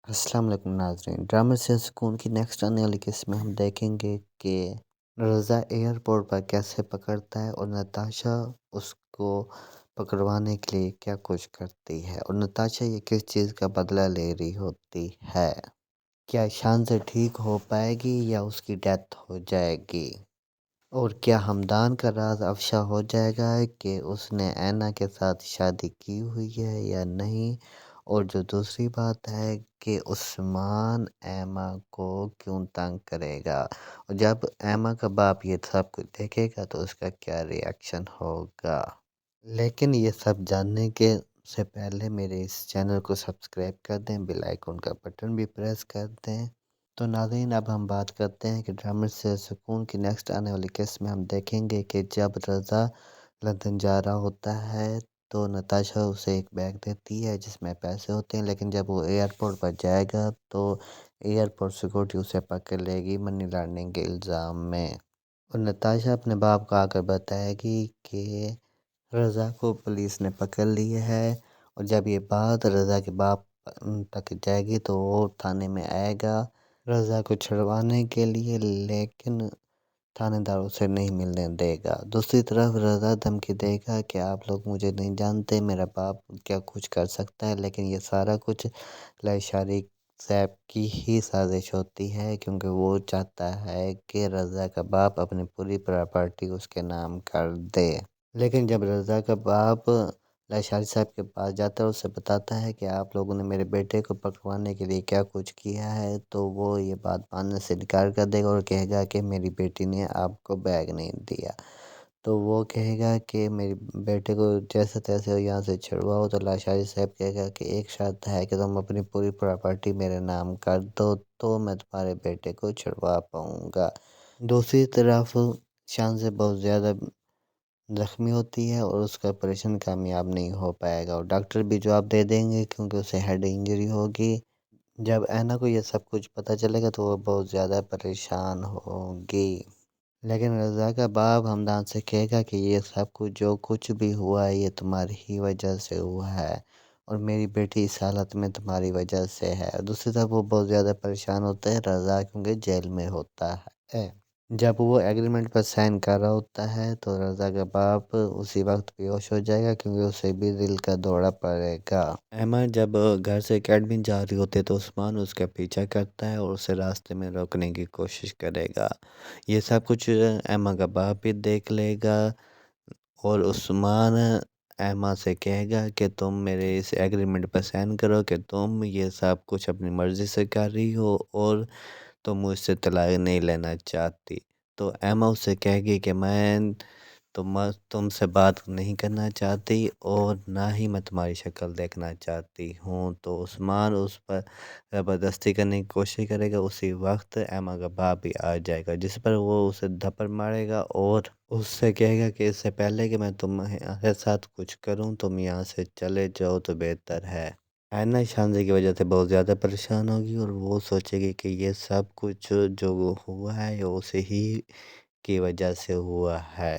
السلام علیکم ناظرین، ڈرامہ سے سکون کی نیکسٹ آنے والی قسط میں ہم دیکھیں گے کہ رضا ایئرپورٹ پر کیسے پکڑتا ہے اور نتاشا اس کو پکڑوانے کے لیے کیا کچھ کرتی ہے، اور نتاشا یہ کس چیز کا بدلہ لے رہی ہوتی ہے۔ کیا شان سے ٹھیک ہو پائے گی یا اس کی ڈیتھ ہو جائے گی، اور کیا ہمدان کا راز افشا ہو جائے گا کہ اس نے اینا کے ساتھ شادی کی ہوئی ہے یا نہیں، اور جو دوسری بات ہے کہ عثمان ایما کو کیوں تنگ کرے گا، اور جب ایما کا باپ یہ سب کچھ دیکھے گا تو اس کا کیا ری ایکشن ہوگا۔ لیکن یہ سب جاننے کے سے پہلے میرے اس چینل کو سبسکرائب کر دیں، بیل آئیکن کا بٹن بھی پریس کر دیں۔ تو ناظرین، اب ہم بات کرتے ہیں کہ ڈرامہ سے سکون کی نیکسٹ آنے والی قسط میں ہم دیکھیں گے کہ جب رضا لندن جا رہا ہوتا ہے تو نتاشا اسے ایک بیگ دیتی ہے جس میں پیسے ہوتے ہیں، لیکن جب وہ ایئرپورٹ پر جائے گا تو ایئرپورٹ سیکورٹی اسے پکڑ لے گی منی لانڈرنگ کے الزام میں، اور نتاشا اپنے باپ کو آ کر بتائے گی کہ رضا کو پولیس نے پکڑ لی ہے، اور جب یہ بات رضا کے باپ تک جائے گی تو وہ تھانے میں آئے گا رضا کو چھڑوانے کے لیے، لیکن تھانے دار اسے نہیں ملنے دے گا۔ دوسری طرف رضا دھمکی دے گا کہ آپ لوگ مجھے نہیں جانتے، میرا باپ کیا کچھ کر سکتا ہے، لیکن یہ سارا کچھ لاشاری صاحب کی ہی سازش ہوتی ہے، کیونکہ وہ چاہتا ہے کہ رضا کا باپ اپنی پوری پراپرٹی اس کے نام کر دے۔ لیکن جب رضا کا باپ لاشاری صاحب کے پاس جاتا ہے، اسے بتاتا ہے کہ آپ لوگوں نے میرے بیٹے کو پکڑوانے کے لیے کیا کچھ کیا ہے، تو وہ یہ بات ماننے سے انکار کر دے گا اور کہے گا کہ میری بیٹی نے آپ کو بیگ نہیں دیا۔ تو وہ کہے گا کہ میرے بیٹے کو جیسے تیسے یہاں سے چھڑواؤ، تو لاشاری صاحب کہے گا کہ ایک شرط ہے کہ تم اپنی پوری پراپرٹی میرے نام کر دو تو میں تمہارے بیٹے کو چھڑوا پاؤں گا۔ دوسری طرف شان سے بہت زیادہ زخمی ہوتی ہے اور اس کا آپریشن کامیاب نہیں ہو پائے گا، اور ڈاکٹر بھی جواب دے دیں گے کیونکہ اسے ہیڈ انجری ہوگی۔ جب اینا کو یہ سب کچھ پتہ چلے گا تو وہ بہت زیادہ پریشان ہوگی، لیکن رضا کا باپ ہمدان سے کہے گا کہ یہ سب کچھ جو کچھ بھی ہوا ہے یہ تمہاری ہی وجہ سے ہوا ہے، اور میری بیٹی اس حالت میں تمہاری وجہ سے ہے۔ دوسری طرف وہ بہت زیادہ پریشان ہوتا ہے رضا، کیونکہ جیل میں ہوتا ہے۔ جب وہ ایگریمنٹ پر سائن کر رہا ہوتا ہے تو رضا کا باپ اسی وقت بے ہوش ہو جائے گا، کیونکہ اسے بھی دل کا دورہ پڑے گا۔ ایما جب گھر سے اکیڈمی جا رہی ہوتی ہے تو عثمان اس کا پیچھا کرتا ہے اور اسے راستے میں روکنے کی کوشش کرے گا۔ یہ سب کچھ ایما کا باپ بھی دیکھ لے گا، اور عثمان ایما سے کہے گا کہ تم میرے اس ایگریمنٹ پر سائن کرو کہ تم یہ سب کچھ اپنی مرضی سے کر رہی ہو اور تم مجھ سے طلاق نہیں لینا چاہتی۔ تو ایما اس سے کہے گی کہ میں تم سے بات نہیں کرنا چاہتی اور نہ ہی میں تمہاری شکل دیکھنا چاہتی ہوں۔ تو عثمان اس پر زبردستی کرنے کی کوشش کرے گا، اسی وقت ایما کا باپ بھی آ جائے گا جس پر وہ اسے دھپڑ مارے گا اور اس سے کہے گا کہ اس سے پہلے کہ میں تمہارے ساتھ کچھ کروں تم یہاں سے چلے جاؤ تو بہتر ہے۔ اینا شانزی کی وجہ سے بہت زیادہ پریشان ہوگی اور وہ سوچے گی کہ یہ سب کچھ جو ہوا ہے یہ اسے ہی کی وجہ سے ہوا ہے۔